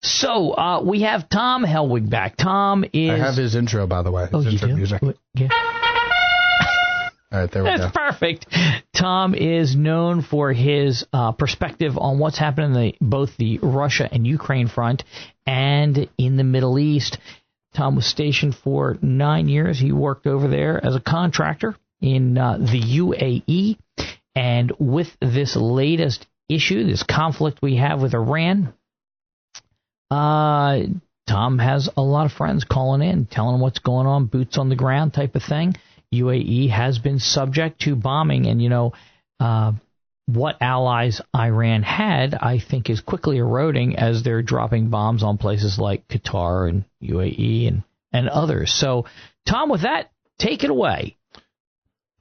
So we have Tom Helwig back. Tom is... I have his intro, by the way. His intro music. Yeah. All right, there we go. That's perfect. Tom is known for his perspective on what's happening in both the Russia and Ukraine front and in the Middle East. Tom was stationed for 9 years. He worked over there as a contractor in the UAE. And with this latest issue, this conflict we have with Iran, Tom has a lot of friends calling in, telling him what's going on, boots on the ground type of thing. UAE has been subject to bombing, and, what allies Iran had, I think, is quickly eroding as they're dropping bombs on places like Qatar and UAE and others. So, Tom, with that, take it away.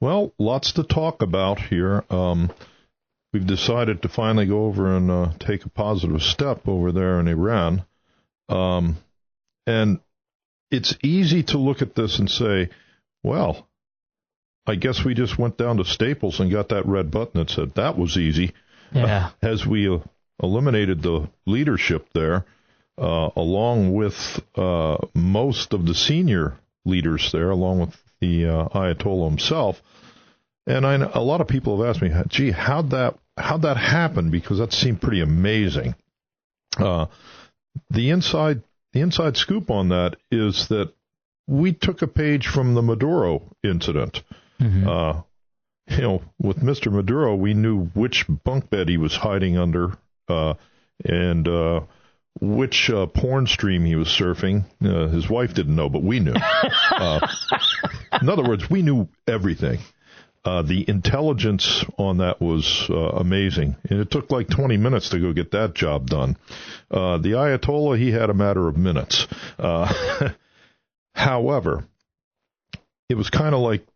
Well, lots to talk about here. We've decided to finally go over and take a positive step over there in Iran. And it's easy to look at this and say, well, I guess we just went down to Staples and got that red button that said that was easy. Yeah. As we eliminated the leadership there, along with most of the senior leaders there, along with the Ayatollah himself. And a lot of people have asked me, gee, how'd that happen? Because that seemed pretty amazing. The inside scoop on that is that we took a page from the Maduro incident. Mm-hmm. With Mr. Maduro, we knew which bunk bed he was hiding under, and which porn stream he was surfing. His wife didn't know, but we knew. In other words, we knew everything. The intelligence on that was amazing. And it took like 20 minutes to go get that job done. The Ayatollah, he had a matter of minutes. However, it was kind of like,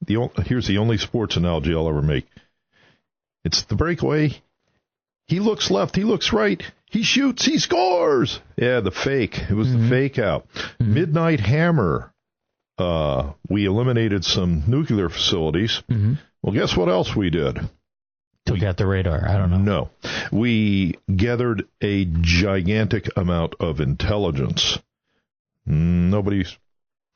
here's the only sports analogy I'll ever make. It's the breakaway. He looks left, he looks right, he shoots, he scores. Yeah, the fake. It was the fake out. Mm-hmm. Midnight Hammer. We eliminated some nuclear facilities. Mm-hmm. Well, guess what else we did? Took out the radar. I don't know. No. We gathered a gigantic amount of intelligence. Nobody's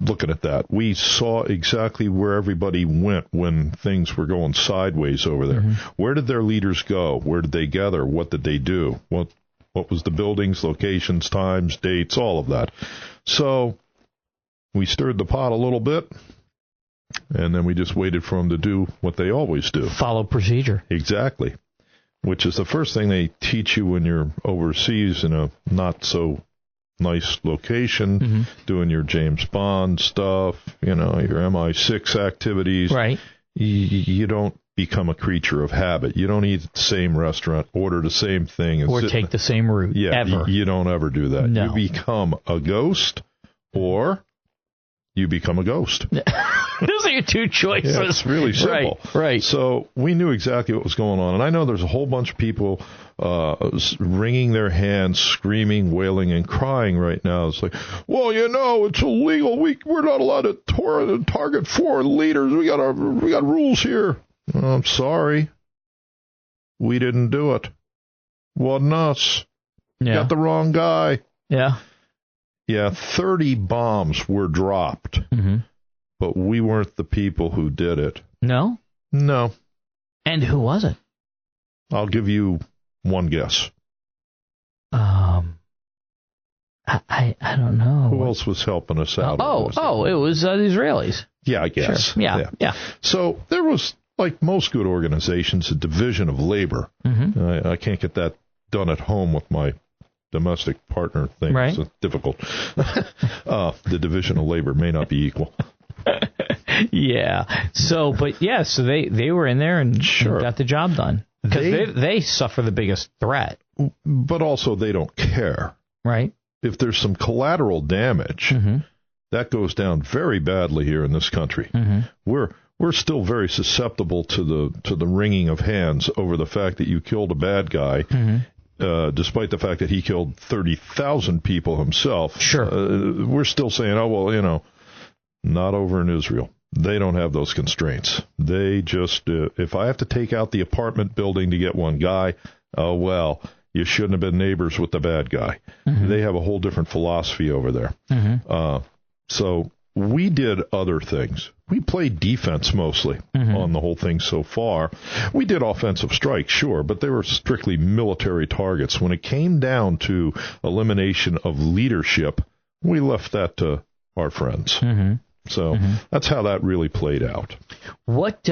looking at that. We saw exactly where everybody went when things were going sideways over there. Mm-hmm. Where did their leaders go? Where did they gather? What did they do? What was the buildings, locations, times, dates, all of that. So we stirred the pot a little bit, and then we just waited for them to do what they always do. Follow procedure. Exactly, which is the first thing they teach you when you're overseas in a not-so-nice location, doing your James Bond stuff, your MI6 activities. Right. You don't become a creature of habit. You don't eat at the same restaurant, order the same thing. Or take the same route, ever. You don't ever do that. No. You become a ghost, or you become a ghost. Those are your two choices. Yeah, it's really simple. Right. So we knew exactly what was going on. And I know there's a whole bunch of people wringing their hands, screaming, wailing, and crying right now. It's like, well, it's illegal. We're not allowed to target foreign leaders. We got rules here. I'm sorry. We didn't do it. Wasn't us. Yeah. Got the wrong guy. Yeah. Yeah, 30 bombs were dropped, but we weren't the people who did it. No? No. And who was it? I'll give you one guess. I don't know. Who else was helping us out? It was the Israelis. Yeah, I guess. Sure. Yeah. So there was, like most good organizations, a division of labor. I can't get that done at home with my domestic partner thing. Right. It's difficult. The division of labor may not be equal. Yeah. So they were in there and got the job done. Because they suffer the biggest threat. But also they don't care. Right. If there's some collateral damage, that goes down very badly here in this country. We're still very susceptible to the wringing of hands over the fact that you killed a bad guy. Despite the fact that he killed 30,000 people himself. Sure. We're still saying, not over in Israel. They don't have those constraints. They just, if I have to take out the apartment building to get one guy, you shouldn't have been neighbors with the bad guy. They have a whole different philosophy over there. So we did other things. We played defense mostly on the whole thing so far. We did offensive strikes, sure, but they were strictly military targets. When it came down to elimination of leadership, we left that to our friends. So that's how that really played out. What?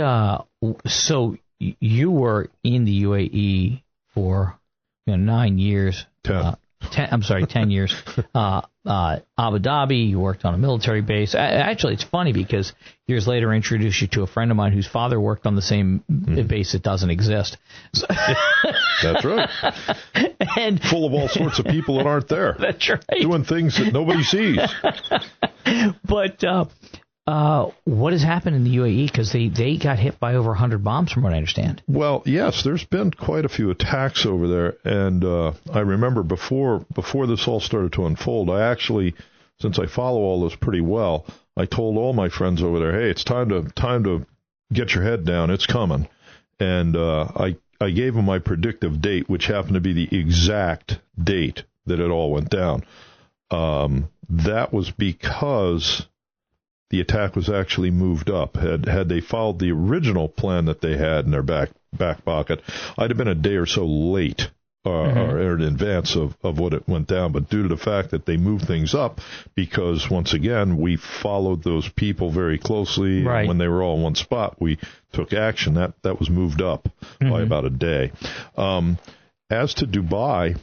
So you were in the UAE for 9 years. 10. 10 years. Abu Dhabi, you worked on a military base. Actually, it's funny because years later I introduced you to a friend of mine whose father worked on the same base that doesn't exist. So that's right. And full of all sorts of people that aren't there. That's right. Doing things that nobody sees. But what has happened in the UAE? Because they got hit by over 100 bombs, from what I understand. Well, yes, there's been quite a few attacks over there, and I remember before this all started to unfold, I actually, since I follow all this pretty well, I told all my friends over there, hey, it's time to get your head down, it's coming, and I gave them my predictive date, which happened to be the exact date that it all went down. That was because the attack was actually moved up. Had they followed the original plan that they had in their back pocket, I'd have been a day or so late or in advance of what it went down. But due to the fact that they moved things up, because once again, we followed those people very closely. Right. When they were all in one spot, we took action. That was moved up by about a day. As to Dubai,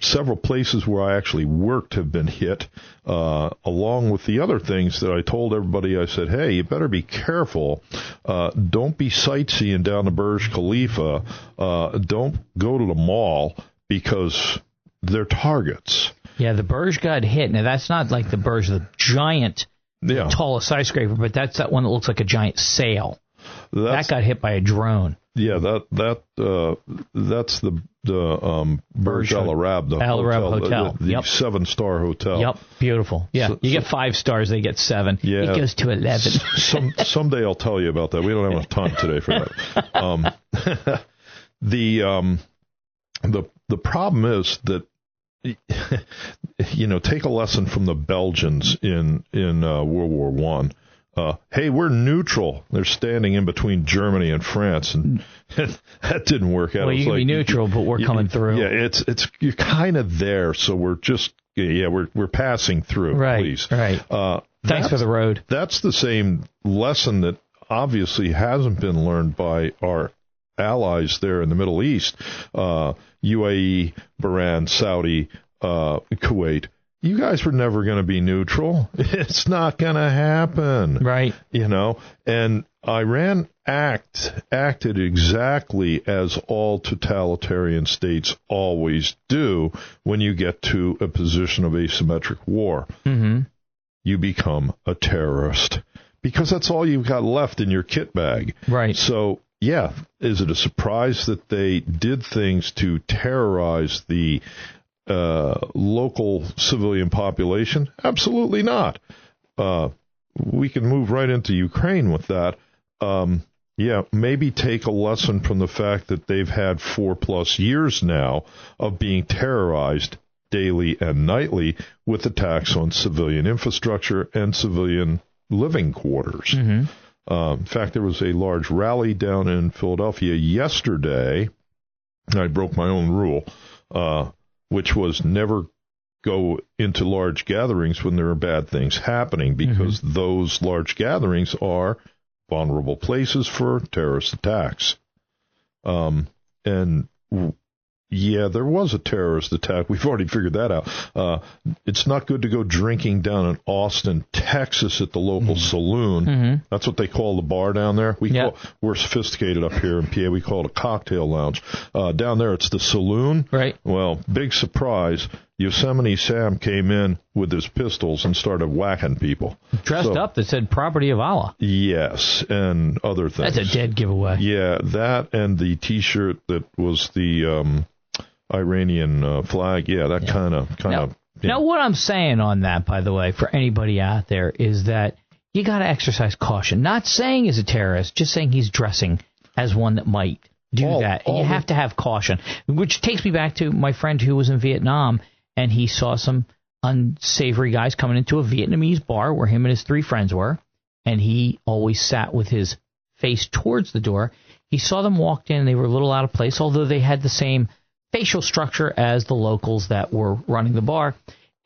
several places where I actually worked have been hit, along with the other things that I told everybody. I said, hey, you better be careful. Don't be sightseeing down the Burj Khalifa. Don't go to the mall because they're targets. Yeah, the Burj got hit. Now, that's not like the Burj, the giant, tallest skyscraper, but that's that one that looks like a giant sail. That got hit by a drone. Yeah, that's the Burj Al Arab, the Al Arab hotel, the 7-star hotel. Yep, beautiful. Yeah, you get 5 stars, they get 7. Yeah, it goes to 11. Someday I'll tell you about that. We don't have enough time today for that. The problem is that, take a lesson from the Belgians in World War One. Hey, we're neutral. They're standing in between Germany and France, and that didn't work out. Well, you can be neutral, but we're coming through. Yeah, it's you're kind of there, so we're just we're passing through. Right, please. Right. Thanks for the road. That's the same lesson that obviously hasn't been learned by our allies there in the Middle East, UAE, Bahrain, Saudi, Kuwait. You guys were never going to be neutral. It's not going to happen. Right. And Iran acted exactly as all totalitarian states always do when you get to a position of asymmetric war. You become a terrorist because that's all you've got left in your kit bag. Right. So, yeah, is it a surprise that they did things to terrorize the local civilian population? Absolutely not. We can move right into Ukraine with that. Maybe take a lesson from the fact that they've had 4+ years now of being terrorized daily and nightly with attacks on civilian infrastructure and civilian living quarters. In fact, there was a large rally down in Philadelphia yesterday. I broke my own rule, which was never go into large gatherings when there are bad things happening, because those large gatherings are vulnerable places for terrorist attacks. There was a terrorist attack. We've already figured that out. It's not good to go drinking down in Austin, Texas at the local saloon. That's what they call the bar down there. We're sophisticated up here in PA. We call it a cocktail lounge. Down there, it's the saloon. Right. Well, big surprise. Yosemite Sam came in with his pistols and started whacking people. Dressed up that said property of Allah. Yes, and other things. That's a dead giveaway. Yeah, that and the T-shirt that was the Iranian flag. Yeah, that kind of. Now, what I'm saying on that, by the way, for anybody out there, is that you got to exercise caution. Not saying he's a terrorist, just saying he's dressing as one that might do that. You have to have caution, which takes me back to my friend who was in Vietnam, and he saw some unsavory guys coming into a Vietnamese bar where him and his 3 friends were, and he always sat with his face towards the door. He saw them walked in, and they were a little out of place, although they had the same facial structure as the locals that were running the bar,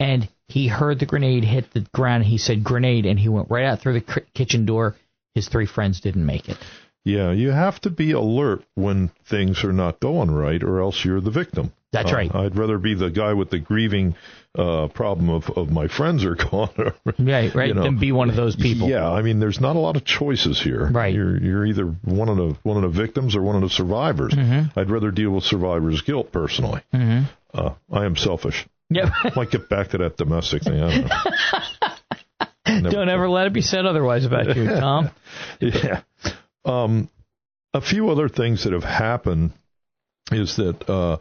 and he heard the grenade hit the ground, and he said, "Grenade," and he went right out through the kitchen door. His 3 friends didn't make it. Yeah, you have to be alert when things are not going right, or else you're the victim. That's right. I'd rather be the guy with the grieving problem of my friends are gone. Right, than be one of those people. Yeah, I mean, there's not a lot of choices here. Right. You're either one of the victims or one of the survivors. Mm-hmm. I'd rather deal with survivor's guilt personally. Mm-hmm. I am selfish. Yep. Might get back to that domestic thing. I don't know. Don't ever let it be said otherwise about you, Tom. Yeah. A few other things that have happened is that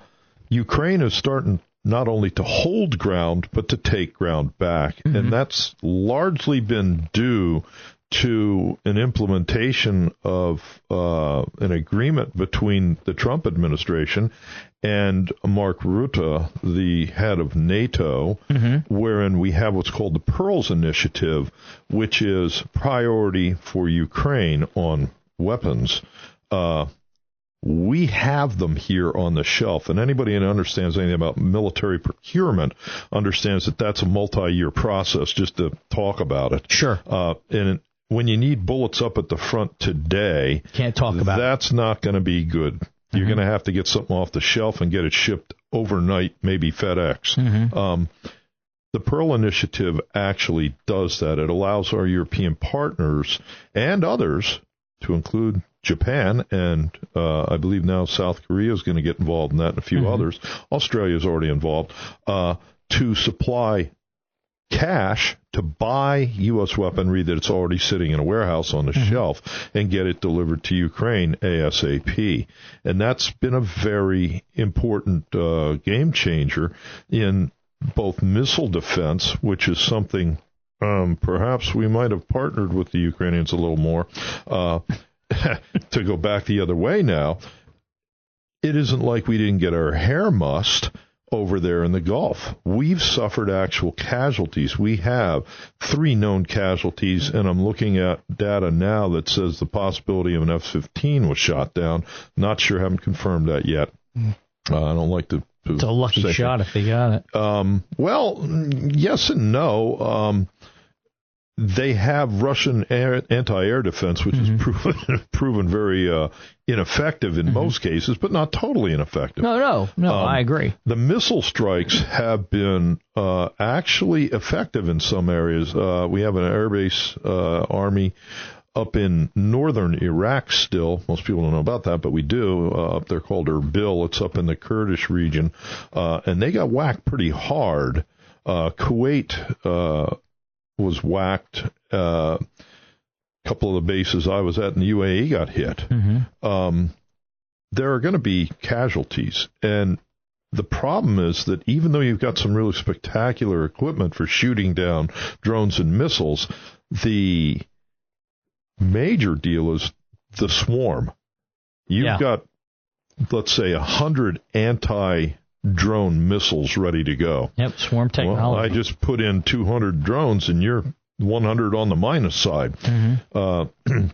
Ukraine is starting not only to hold ground, but to take ground back. Mm-hmm. And that's largely been due to an implementation of an agreement between the Trump administration and Mark Rutte, the head of NATO, mm-hmm. wherein we have what's called the Pearls Initiative, which is priority for Ukraine on weapons. We have them here on the shelf, and anybody who understands anything about military procurement understands that that's a multi-year process just to talk about it. Sure. And when you need bullets up at the front today, can't talk about that's not going to be good. Mm-hmm. You're going to have to get something off the shelf and get it shipped overnight, maybe FedEx. Mm-hmm. The Pearl Initiative actually does that. It allows our European partners and others, to include Japan, and I believe now South Korea is going to get involved in that, and a few mm-hmm. others. Australia is already involved, to supply cash to buy U.S. weaponry that it's already sitting in a warehouse on the mm-hmm. shelf and get it delivered to Ukraine ASAP. And that's been a very important game changer in both missile defense, which is something perhaps we might have partnered with the Ukrainians a little more. To go back the other way now, it isn't like we didn't get our hair mussed over there in the Gulf. We've suffered actual casualties. We have 3 known casualties, and I'm looking at data now that says the possibility of an F-15 was shot down. Not sure, haven't confirmed that yet. I don't like to it's a lucky shot if they got it. Well, yes and no. They have Russian anti-air defense, which mm-hmm. is proven very ineffective in mm-hmm. most cases, but not totally ineffective. No, I agree. The missile strikes have been actually effective in some areas. We have an airbase army up in northern Iraq still. Most people don't know about that, but we do. Up there called Erbil. It's up in the Kurdish region. And they got whacked pretty hard. Kuwait was whacked. A couple of the bases I was at in the UAE got hit. Mm-hmm. There are going to be casualties. And the problem is that even though you've got some really spectacular equipment for shooting down drones and missiles, the major deal is the swarm. You've got, let's say, 100 anti-drone missiles ready to go. Yep, swarm technology. Well, I just put in 200 drones, and you're 100 on the minus side. Mm-hmm.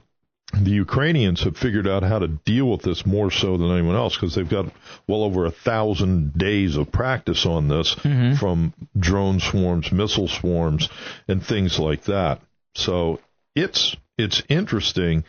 The Ukrainians have figured out how to deal with this more so than anyone else because they've got well over 1,000 days of practice on this mm-hmm. from drone swarms, missile swarms, and things like that. So it's interesting.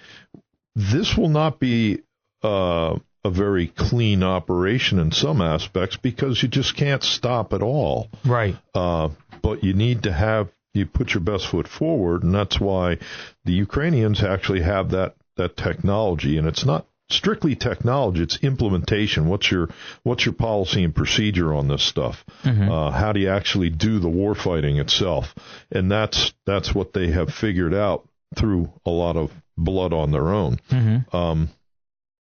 This will not be a very clean operation in some aspects because you just can't stop at all. Right. But you need to you put your best foot forward, and that's why the Ukrainians actually have that technology. And it's not strictly technology; it's implementation. What's your policy and procedure on this stuff? Mm-hmm. How do you actually do the war fighting itself? And that's what they have figured out through a lot of blood on their own. Mm-hmm.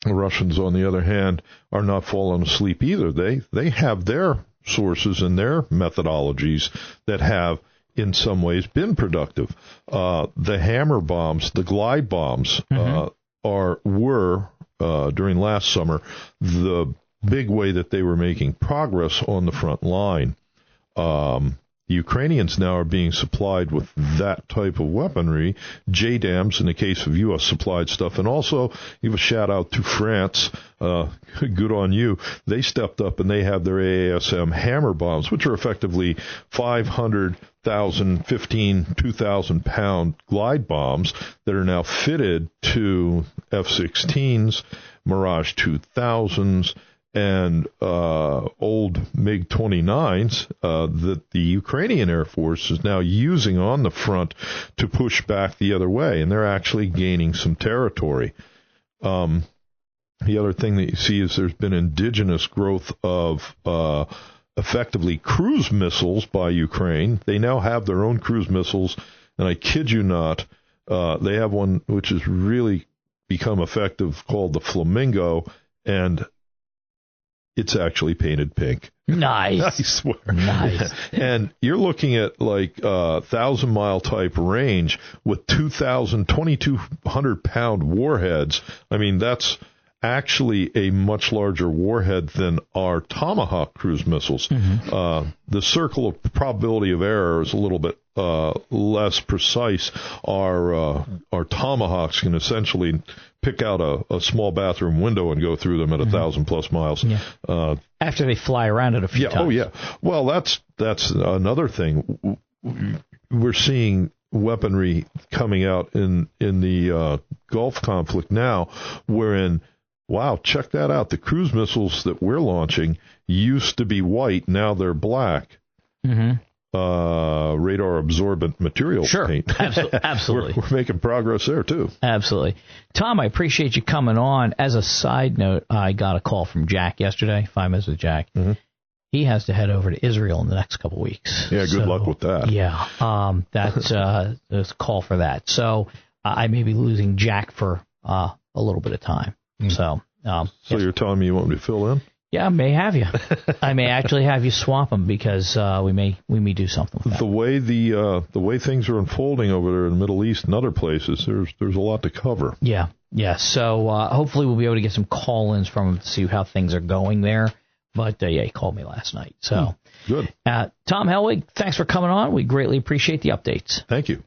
The Russians, on the other hand, are not falling asleep either. They have their sources and their methodologies that have, in some ways, been productive. The hammer bombs, the glide bombs, mm-hmm. were during last summer, the big way that they were making progress on the front line. Ukrainians now are being supplied with that type of weaponry, JDAMs in the case of U.S. supplied stuff, and also give a shout out to France. Good on you. They stepped up and they have their AASM hammer bombs, which are effectively 500,000, 2,000 pound glide bombs that are now fitted to F-16s, Mirage 2000s, and old MiG-29s that the Ukrainian Air Force is now using on the front to push back the other way, and they're actually gaining some territory. The other thing that you see is there's been indigenous growth of effectively cruise missiles by Ukraine. They now have their own cruise missiles, and I kid you not, they have one which has really become effective called the Flamingo, and it's actually painted pink. Nice. I swear. Nice. And you're looking at like 1,000-mile type range with 2,200 pound warheads. I mean, that's actually a much larger warhead than our Tomahawk cruise missiles. Mm-hmm. The circle of probability of error is a little bit less precise. Our Tomahawks can essentially pick out a small bathroom window and go through them at 1,000+ miles. Yeah. After they fly around it a few times. Oh, yeah. Well, that's another thing. We're seeing weaponry coming out in the Gulf conflict now, wherein, wow, check that out. The cruise missiles that we're launching used to be white. Now they're black. Mm-hmm. Radar absorbent material paint. Absolutely. We're making progress there too. Absolutely. Tom, I appreciate you coming on. As a side note, I got a call from Jack yesterday, 5 minutes with Jack. Mm-hmm. He has to head over to Israel in the next couple of weeks. Yeah, good luck with that. Yeah, that's there's a call for that. So I may be losing Jack for a little bit of time. So you're telling me you want me to fill in? Yeah, I may have you. I may actually have you swap them because we may do something with that. The way things are unfolding over there in the Middle East and other places, there's a lot to cover. Yeah. So hopefully we'll be able to get some call-ins from him to see how things are going there. But he called me last night. So good. Tom Helwig, thanks for coming on. We greatly appreciate the updates. Thank you.